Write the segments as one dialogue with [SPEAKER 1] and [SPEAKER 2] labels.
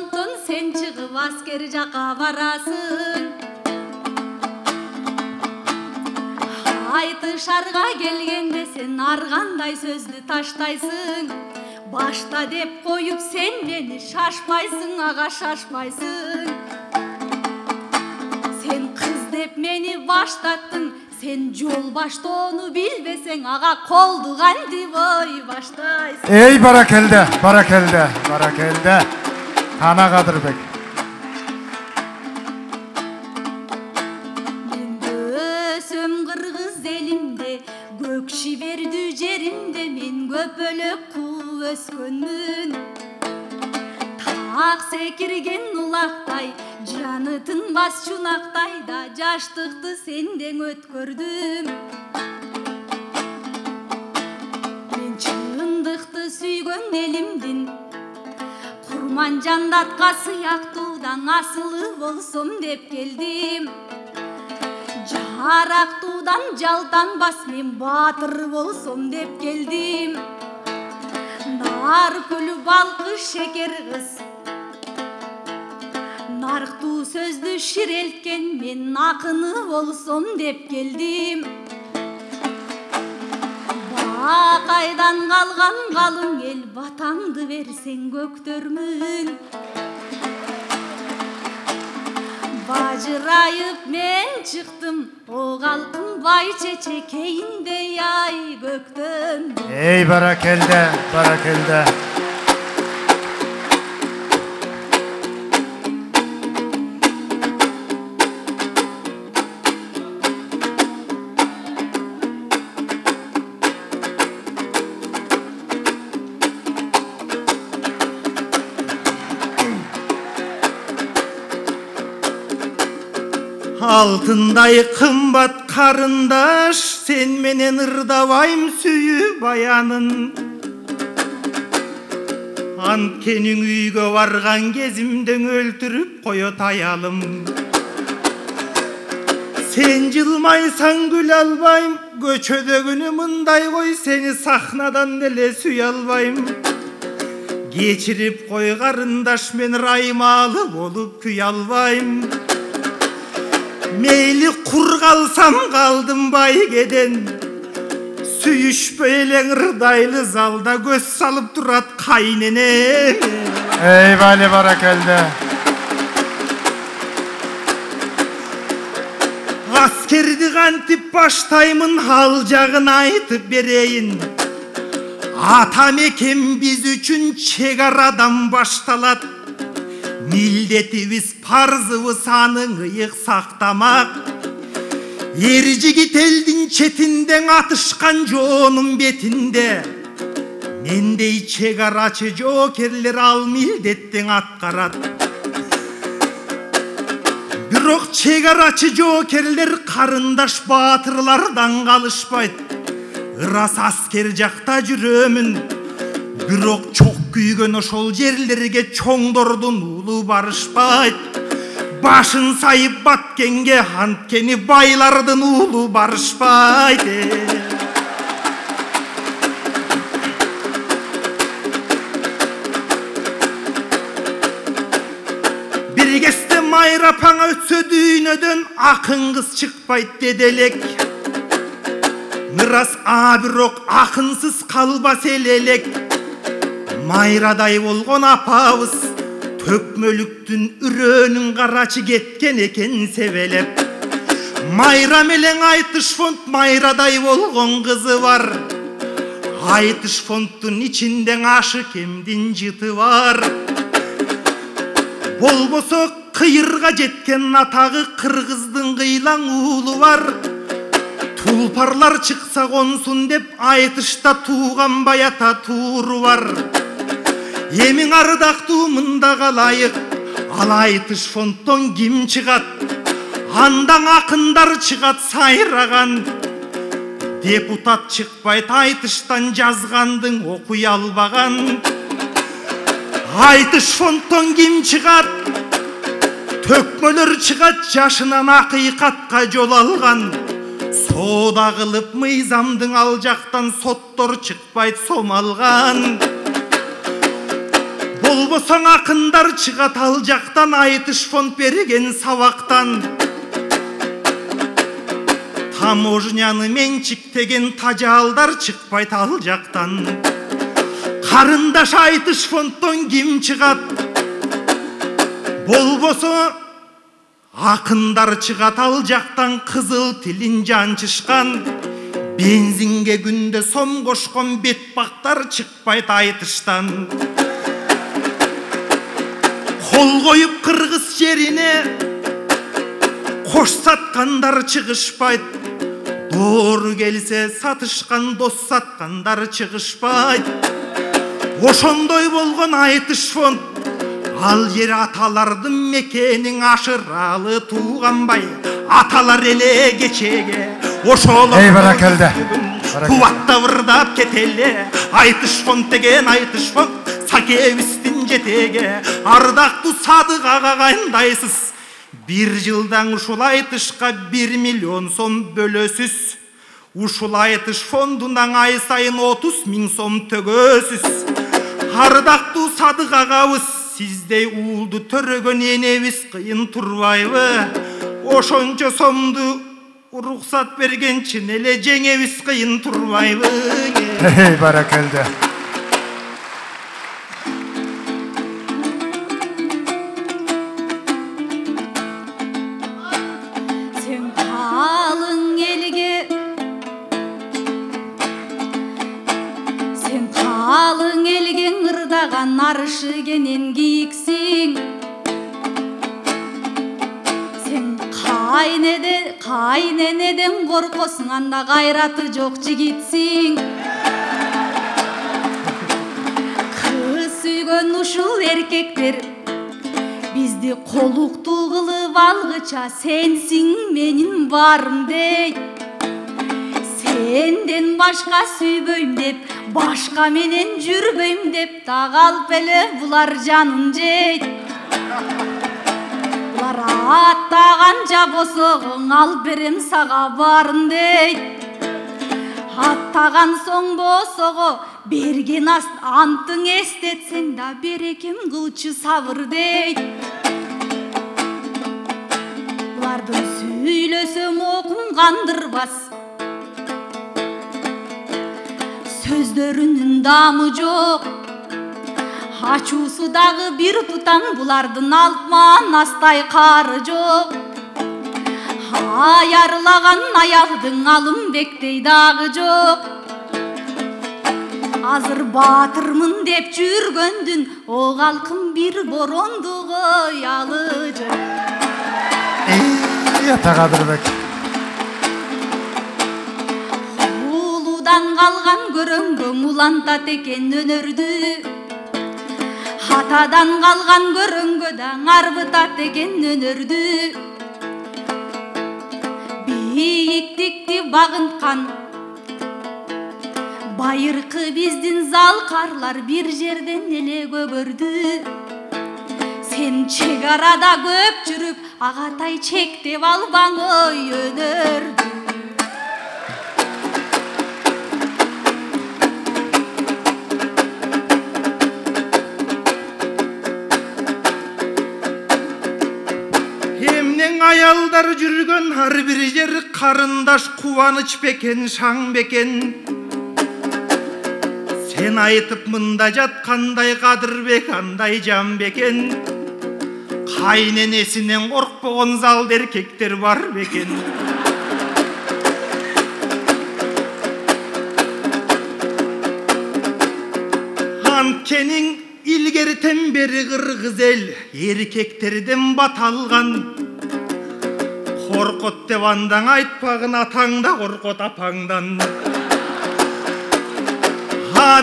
[SPEAKER 1] фронттон сен чыгып аскер жакка барасың. Айтышарга келгенде сен ар кандай сөздү таштайсың. Башта деп коюп сен мени шашпайсың, ага шашпайсың. Сен кыз деп мени баштаттың. Sen yol baştonu bilbesen ağa koldu gandı boy baştaysın.
[SPEAKER 2] Ey barakelde, barakelde, barakelde. Ana Kadırbek.
[SPEAKER 1] Men gösüm kırgız elimde, gökşi verdi jerimde, men köpölök kup öskönmün. Tak sekirgen ulaqtay, canı tınbas çunaqtay da jaştıkты senden ötkördüm. Men çındıkты süygön elimdin, kurman jandatqa sıyaqtudan asılı bolsam dep geldim. Jaraqtudan jaltanbas men batır bolsam dep geldim. Nar kölü balkı şeker kız, narıktуу сөздү şireltken men akını bolsam dep geldim. Bakaydan kalgan kalın el, batamdı versen göktörmün. Bajırayıp men çıktım, o kalkın bay çeçekeyinde yay göktön.
[SPEAKER 2] Ey barakelde, barakelde.
[SPEAKER 3] Altınday kımbat karındaş, sen menen ırdabайым сүйүп баянын. Анткенің үйгө барган кезимден өлтүрүп коёт аялым. Sen жылмайсаң күл албайм, көчөдөгүнү мындай кой, сени сахнадан деле сүйө албайм. Кечирип кой карындаш, мен раймалы болуп күй албайм. Meyli kur kalsam kaldım baygeden, süyüşpöy eleň ırdaylı zalda göz salıp durat kaynenem.
[SPEAKER 2] Ey vali barakelde.
[SPEAKER 3] Askerdi kantip baştaymın, hal jagын aytıp bereyin. Atam ekem biz üçün çegaradan baştalat. Milletimiz parzыбыз анын ыйык сактамак. Эр жигит элдин четинден атышкан жоонун бетинде. Мендей чегарачы жоокерлер ал милдеттен аткарат. Бирок чегарачы жоокерлер карындаш баатырлардан калышпайт. Ырас аскер жакта жүрөмүн. Бирок чок күйгөн ошол жерлерге чоңдордун улу барышпайт. Башын сайып баткенге анткени байлардын улу барышпайт. Бир кезде майра апаңа өтсө дүйнөдөн, акын кыз чыкпайт деди элек. Мирас бирок акынсыз калбас элек. Майрадай болгон апабыз төкмөлүктүн үрөөнүн карачы кеткен экен себелеп. Майра менен Айтыш фонд майрадай болгон кызы бар. Айтыш фондтун ичинде ашы кемдин жыты бар. Болбосо кыйырга жеткен атагы кыргыздын кыйлаң уулу бар. Тулпарлар чыкса консун деп Айтышта тууган баята тууру бар. Емин ардактуу мында калайык, ал Айтыш фондтон ким чыгат? Андан акындар чыгат сайраган. Депутат чыкпайт Айтыштан, жазгандың окуй албаган. Айтыш фондтон ким чыгат? Төкмөлөр чыгат, жашынан акыйкатка жол алган. Соода кылып мыйзамдын ал жактан соттор чыкпайт сом алган. Болбосоң акындар чыгат ал жактан, айтыш фонд берген сабактан. Таможняны менчиктеген тажалдар чыкпайт ал жактан. Карындаш айтыш фондтон ким чыгат? Болбосо акындар чыгат ал жактан, кызыл тилин жанчышкан. Бензинге күндө сом кошкон бетпактар чыкпайт айтыштан. Кол коюп кыргыз жерине кош саткандар чыгышпайт. Doğru келсе сатышкан дос саткандар чыгышпайт. Ошондой болгон айтыш фонд, ал жер аталардын мекенин, ашыралы тууганбай аталар эле кечеге. Ошолор кубатта вырдап кетеле. Айтыш фонд деген айтыш фонд, Сакебистин жетеге. Ардактуу Садык ага кайындайсыз? Bir жылдан ушул айтышка 1 миллион сом бөлөсүз. Ушул айтыш фондунан ай сайын 30 000 сом төгөсүз. Ардактуу Садык агабыз, сиздей уулду төрөгөн энебиз кыйын турбайбы? Ошончо сомду уруксат бергенчи эле жеңебиз кыйын турбайбы?
[SPEAKER 2] Баракелде.
[SPEAKER 1] Қалың елге ырдаған арышы кенен кийиксиң. Сен кайненеден коркосуң, анда кайраты жок жигитсиң. Кыз сүйгөн ушул эркектер бизди колуктуу кылып алгыча, сенсиң менин барым дейт. Сенден башка сүйбөйм деп, башка менен жүрбөйм деп, тагалып эле булар жанын жейт. Булар аттаган жабосогоң, ал берем сага барын дейт. Аттаган соң босого берген антың эстетсең да, берекем кылчы сабыр дейт. Булардын сүйлөсөм окум кандырбас, сөздөрүнүн дамы жок. Ачуусу дагы бир тутам, булардын алтман астай кары жок. Аярлаган аялдын Алымбектей дагы жок. Азыр баатырмын деп жүргөндүн, о калкым бир боронду коялы жок.
[SPEAKER 2] Тагадырбек.
[SPEAKER 1] Калган көрөнгө мулантат экен өнөрдү. Атадан калган көрөнгө да арбытат экен өнөрдү. Бийиктикти багынткан байыркы биздин залкарлар бир жерден эле көгөрдү. Сен чек арада көп жүрүп, агатай чектеп албаң ой өнөрдү.
[SPEAKER 3] Аялдар жүргөн ар бир жер карындаш, кубаныч бекен, шаң бекен. Сен айтып мында жаткандай Кадырбек андай жан бекен. Кайненесинен коркпогон залда эркектер бар бекен. Анткениң илгертен бери кыргыз эл эркектерден баталган. Коркот деп андаң айтпагын, атаң да коркот апаңдан.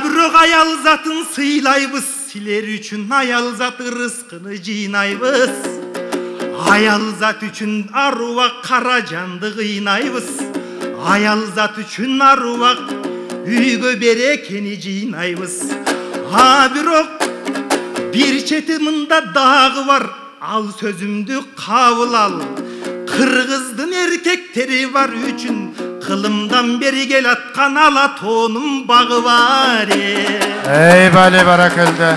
[SPEAKER 3] Бирок аял затын сыйлайбыз, силер үчүн аял зат ырыскыны жыйнайбыз. Аял зат үчүн аруак кара жанды кыйнайбыз. Аял зат үчүн аруак үйгө берекени жыйнайбыз. Бирок бир чети мында дагы бар, ал сөзүмдү кабыл ал. Кыргыздын эркектери бар үчүн кылымдан бери кел аткан Алатоонун багы бар.
[SPEAKER 2] Ey bale barakelde.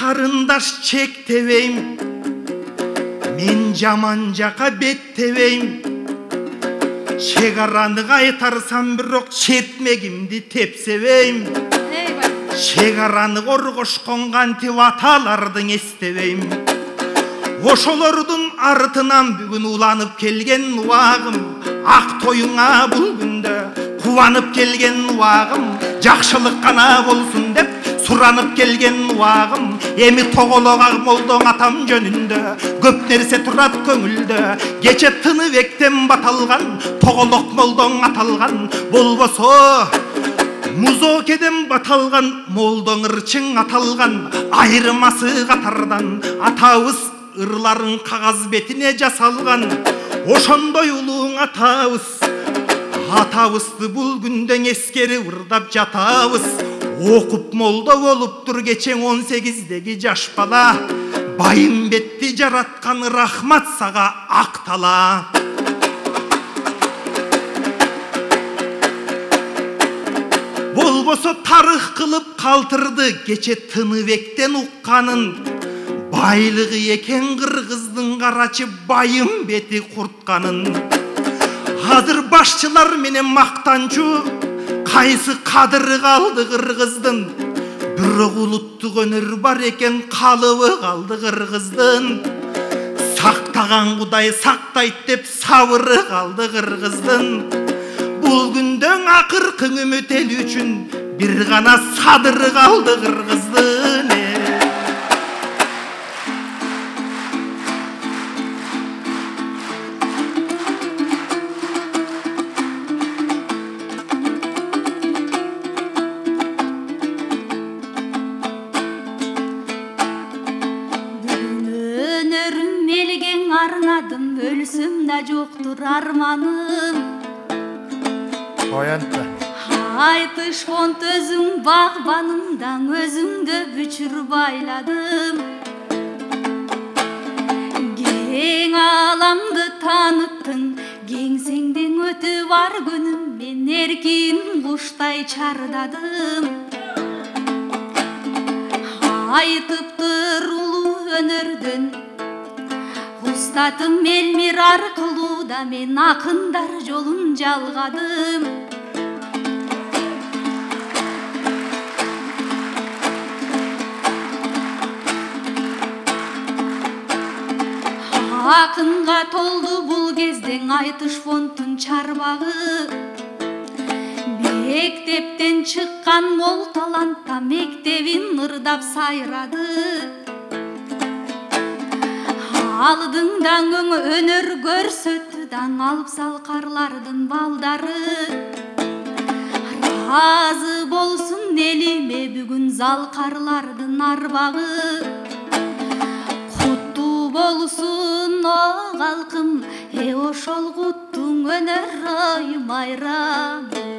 [SPEAKER 3] карындаш чектебейм, мен жаман жака беттебейм. Чегараны кайтарсам бирок четмегимди тепсебейм. Чегараны коргошкон кантип аталардын эстебейм. Ошолордун артынан бүгүн уланып келген убагым, ак тоюңа бул күндө кубанып келген убагым, жакшылык гана болсун деп суранып келген убагым. Эми тоголок ак молдоң атам жөнүндө көп нерсе турат көңүлдө. Кече Тыныбектен баталган тоголок молдоң аталган, болбосо Музокеден баталган молдоң ырчың аталган. Айырмасы катардан атабыз ырларын кагаз бетине жасалган. Ошондой улууң атабыз, атабызды бул күндөн эскерип ырдап жатабыз. Окуп молдо болуптур кечең 18деги жаш бала. Байымбетти жараткан рахмат сага Актала. Болбосо тарых кылып калтырды кече Тыныбектен укканын. Байлыгы экен кыргыздын карачы Байымбети куртканын. Азыр башчылар менен мактанчу, кайсы кадыры калды кыргыздын. Бирок улуттук өнөр бар экен, калыбы калды кыргыздын. Сактаган Кудай сактайт деп сабыры калды кыргыздын. Бул күндөн акыркы үмүт эл үчүн бир гана садыры калды кыргыздын.
[SPEAKER 1] Арнадым, өлсүм да жоктур арманым.
[SPEAKER 2] Оянтты.
[SPEAKER 1] Айтыш фонт өзүң багбанымдан, өзүңдө бүчүр байладым. Кең аламды таныттың, кеңсеңден өтүп бар күнүм, мен эркин куштай чардадым. Айтыптыр улуу өнөрдөн Устатым Элмир аркылууда мен акындар жолун жалгадым. Акынга толду бул кезден Айтыш фонттун чарбагы. Мектептен чыккан мол талантта мектебин ырдап сайрады. Алдыңдан өң өнөр көрсөттү даң алып салкарлардын балдары. Разы болсун элиме бүгүн залкарлардын арбагы. Куттуу болсун о калкым, ошол куттуң өнөр майрамы.